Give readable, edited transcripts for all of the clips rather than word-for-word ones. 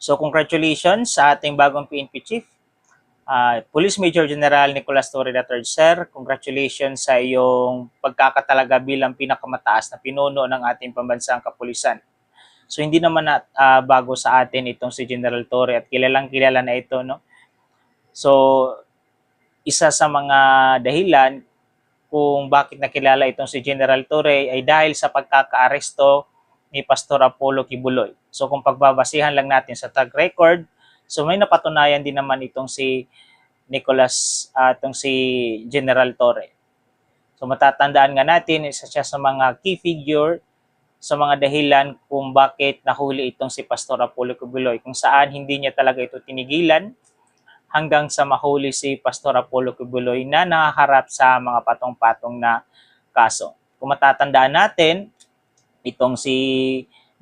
So congratulations sa ating bagong PNP Chief, Police Major General Nicolas Torre III. Sir, congratulations sa iyong pagkakatalaga bilang pinakamataas na pinuno ng ating pambansang kapulisan. So hindi naman bago sa atin itong si General Torre at kilalang kilala na ito, no? So isa sa mga dahilan kung bakit nakilala itong si General Torre ay dahil sa pagkakaaresto ni Pastor Apollo Kibuloy. So kung pagbabasihan lang natin sa tag record, so may napatunayan din naman itong si Nicolas, itong si General Torre. So matatandaan nga natin, isa siya sa mga key figure sa mga dahilan kung bakit nahuli itong si Pastor Apollo Kibuloy, kung saan hindi niya talaga ito tinigilan hanggang sa mahuli si Pastor Apollo Kibuloy na nakaharap sa mga patong-patong na kaso. Kung matatandaan natin, itong si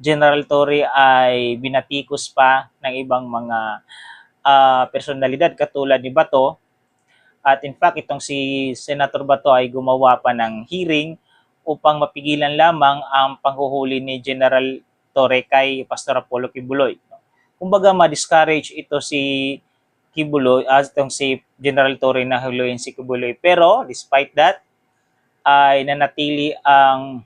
General Torre ay binatikos pa ng ibang mga personalidad katulad ni Bato. At in fact, itong si Senator Bato ay gumawa pa ng hearing upang mapigilan lamang ang panghuhuli ni General Torre kay Pastor Apollo Kibuloy. Kumbaga, ma-discourage ito si Kibuloy, itong si General Torre na huluin si Kibuloy. Pero, despite that, ay nanatili ang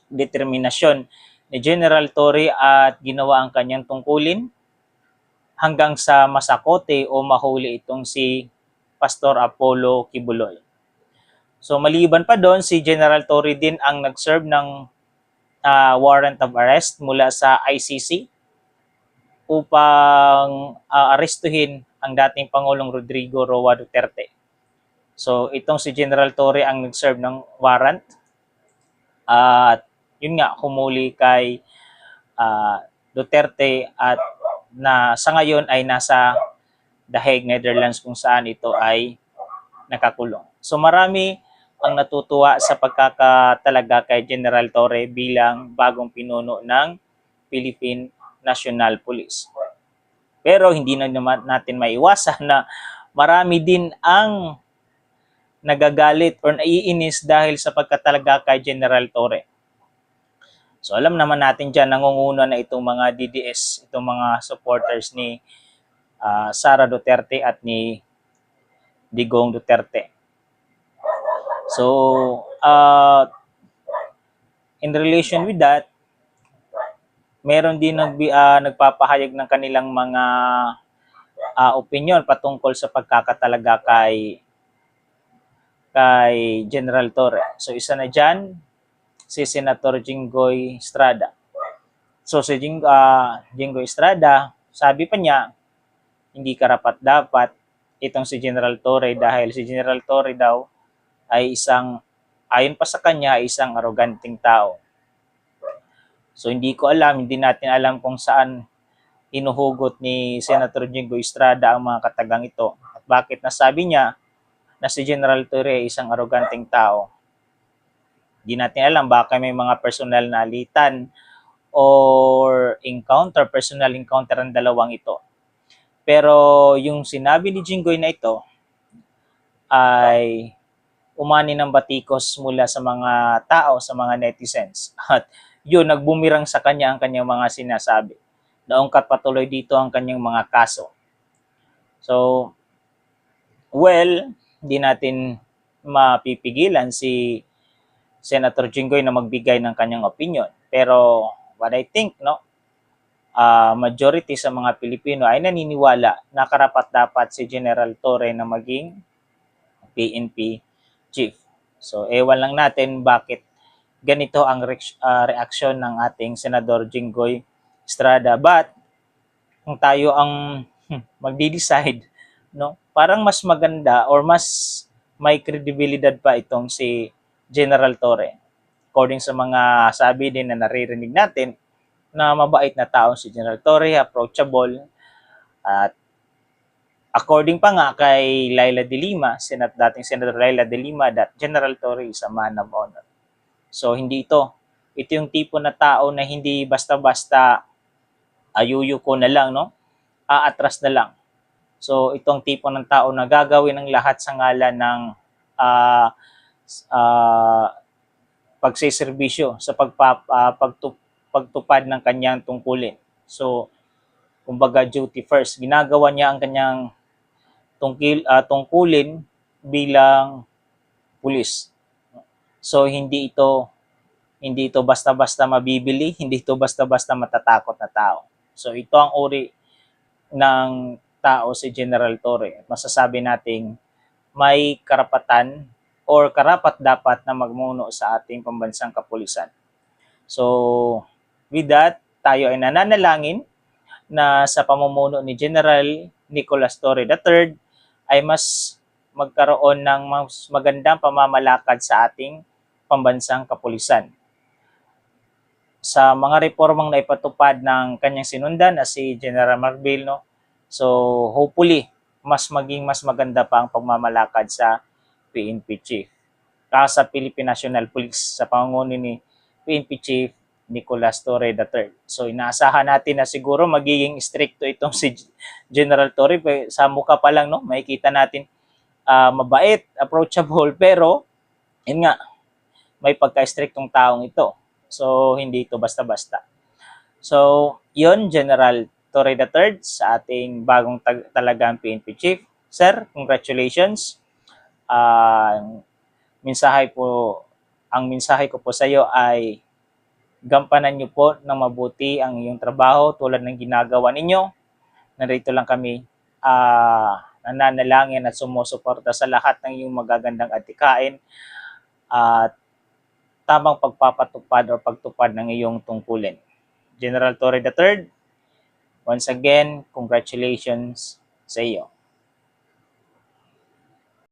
determinasyon ni General Torre at ginawa ang kanyang tungkulin hanggang sa masakote o mahuli itong si Pastor Apollo Kibuloy. So maliban pa doon, si General Torre din ang nag-serve ng warrant of arrest mula sa ICC upang arestuhin ang dating Pangulong Rodrigo Roa Duterte. So itong si General Torre ang nag-serve ng warrant at yun nga, humuli kay Duterte at na sa ngayon ay nasa The Hague, Netherlands, kung saan ito ay nakakulong. So marami ang natutuwa sa pagkakatalaga kay General Torre bilang bagong pinuno ng Philippine National Police. Pero hindi na naman natin maiwasan na marami din ang nagagalit or naiinis dahil sa pagkatalaga kay General Torre. So alam naman natin dyan, nangunguna na itong mga DDS, itong mga supporters ni Sara Duterte at ni Digong Duterte. So in relation with that, meron din nagpapahayag ng kanilang mga opinion patungkol sa pagkakatalaga kay General Torre. So isa na dyan, si Senator Jinggoy Estrada. So si Jinggoy Estrada, sabi pa niya, hindi karapat-dapat itong si General Torre dahil si General Torre daw ay ayon pa sa kanya, isang aroganting tao. So hindi natin alam kung saan hinuhugot ni Senator Jinggoy Estrada ang mga katagang ito. At bakit nasabi niya na si General Torre ay isang aroganting tao. Hindi natin alam, baka may mga personal na alitan or personal encounter ang dalawang ito. Pero yung sinabi ni Jinggoy na ito ay umani ng batikos mula sa mga tao, sa mga netizens. At yun, nagbumirang sa kanya ang kanyang mga sinasabi. Naungkat patuloy dito ang kanyang mga kaso. So, well, hindi natin mapipigilan si Senator Jinggoy na magbigay ng kanyang opinion. Pero what I think, majority sa mga Pilipino ay naniniwala na karapat-dapat si General Torre na maging PNP chief. So, ewan lang natin bakit ganito ang reaksyon ng ating Senador Jinggoy Estrada. But, kung tayo ang magdi-decide, parang mas maganda or mas may kredibilidad pa itong si General Torre. According sa mga sabi din na naririnig natin, na mabait na tao si General Torre, approachable, at according pa nga kay Laila de Lima, dating Senator Laila de Lima, that General Torre is a man of honor. So hindi ito. Ito yung tipo na tao na hindi basta-basta ayuyuko na lang, aatras na lang. So itong tipo ng tao na gagawin ng lahat sa ngalan ng pagsiservisyo sa pagtupad ng kanyang tungkulin. So kumbaga duty first. Ginagawa niya ang kanyang tungkulin bilang pulis. So hindi ito basta-basta mabibili, hindi ito basta-basta matatakot na tao. So ito ang uri ng tao si General Torre. Masasabi nating may karapatan or karapat-dapat na magmuno sa ating pambansang kapulisan. So with that, tayo ay nananalangin na sa pamumuno ni General Nicolas Torre III ay mas magkaroon ng mas magandang pamamalakad sa ating pambansang kapulisan. Sa mga reformang na ipatupad ng kanyang sinundan na si General Marbil, no? So hopefully mas maganda pa ang pagmamalakad sa PNP Chief. Sa Philippine National Police sa pangunguna ni PNP Chief Nicolas Torre III. So inaasahan natin na siguro magiging stricto itong si General Torre. Sa mukha pa lang, no, makikita natin mabait, approachable, pero yun nga, may pagka-strictong taong ito. So hindi ito basta-basta. So yun, General Torre III sa ating bagong talagang PNP Chief. Sir, congratulations. Ang mensahe ko po sa iyo ay gampanan niyo po ng mabuti ang iyong trabaho tulad ng ginagawa ninyo. Narito lang kami nananalangin at sumusuporta sa lahat ng iyong magagandang adhikain at tamang pagpapatupad o pagtupad ng iyong tungkulin. General Torre III, once again, congratulations sa iyo.